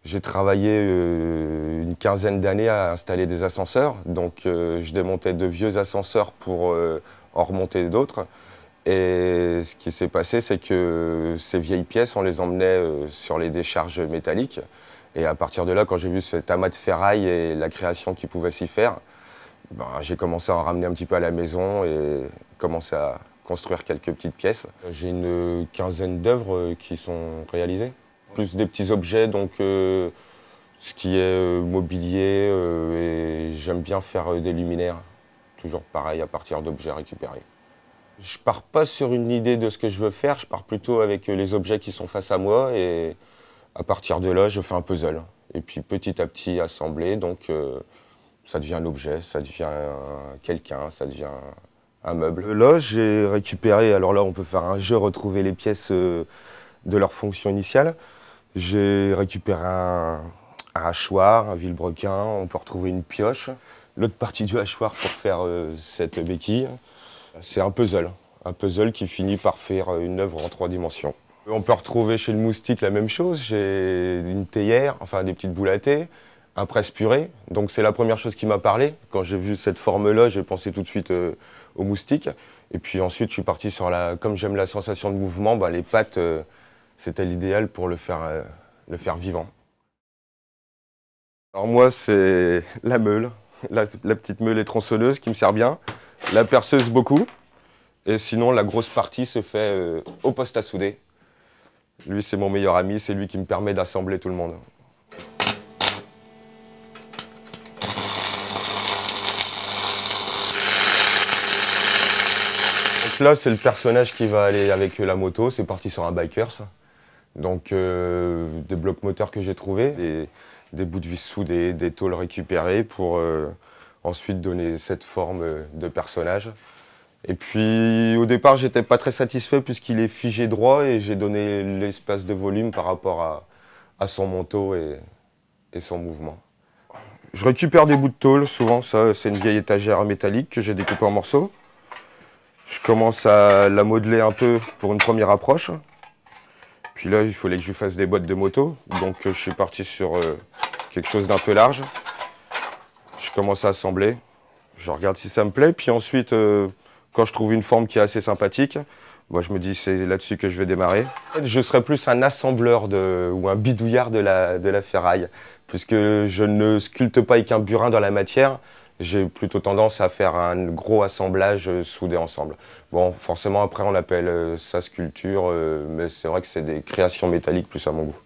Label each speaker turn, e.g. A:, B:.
A: J'ai travaillé une quinzaine d'années à installer des ascenseurs. Donc je démontais de vieux ascenseurs pour en remonter d'autres. Et ce qui s'est passé, c'est que ces vieilles pièces, on les emmenait sur les décharges métalliques. Et à partir de là, quand j'ai vu cet amas de ferraille et la création qu'il pouvait s'y faire, ben, j'ai commencé à en ramener un petit peu à la maison et commencé à construire quelques petites pièces. J'ai une quinzaine d'œuvres qui sont réalisées. Plus des petits objets, donc ce qui est mobilier, et j'aime bien faire des luminaires, toujours pareil, à partir d'objets récupérés. Je pars pas sur une idée de ce que je veux faire, je pars plutôt avec les objets qui sont face à moi et à partir de là, je fais un puzzle. Et puis petit à petit assemblé, donc ça devient l'objet, ça devient quelqu'un, ça devient un meuble. Là, j'ai récupéré, alors là, on peut faire un jeu, retrouver les pièces de leur fonction initiale. J'ai récupéré un hachoir, un vilebrequin, on peut retrouver une pioche. L'autre partie du hachoir pour faire cette béquille. C'est un puzzle qui finit par faire une œuvre en 3 dimensions. On peut retrouver chez le moustique la même chose. J'ai une théière, enfin des petites boules à thé, un presse-purée. Donc c'est la première chose qui m'a parlé. Quand j'ai vu cette forme-là, j'ai pensé tout de suite au moustique. Et puis ensuite, je suis parti sur comme j'aime la sensation de mouvement, bah, les pattes, c'était l'idéal pour le faire vivant. Alors moi, c'est la meule, la petite meule et tronçonneuse qui me sert bien. La perceuse beaucoup, et sinon la grosse partie se fait au poste à souder. Lui c'est mon meilleur ami, c'est lui qui me permet d'assembler tout le monde. Donc là c'est le personnage qui va aller avec la moto, c'est parti sur un biker ça. Donc des blocs moteurs que j'ai trouvés, des bouts de vis soudés, des tôles récupérées pour ensuite donner cette forme de personnage. Et puis au départ j'étais pas très satisfait puisqu'il est figé droit et j'ai donné l'espace de volume par rapport à son manteau et son mouvement. Je récupère des bouts de tôle, souvent ça c'est une vieille étagère métallique que j'ai découpée en morceaux. Je commence à la modeler un peu pour une première approche. Puis là il fallait que je lui fasse des boîtes de moto, donc je suis parti sur quelque chose d'un peu large. Je commence à assembler, je regarde si ça me plaît, puis ensuite quand je trouve une forme qui est assez sympathique, moi je me dis c'est là-dessus que je vais démarrer. Je serais plus un assembleur ou un bidouillard de la ferraille, puisque je ne sculpte pas avec un burin dans la matière, j'ai plutôt tendance à faire un gros assemblage soudé ensemble. Bon, forcément après on appelle ça sculpture, mais c'est vrai que c'est des créations métalliques plus à mon goût.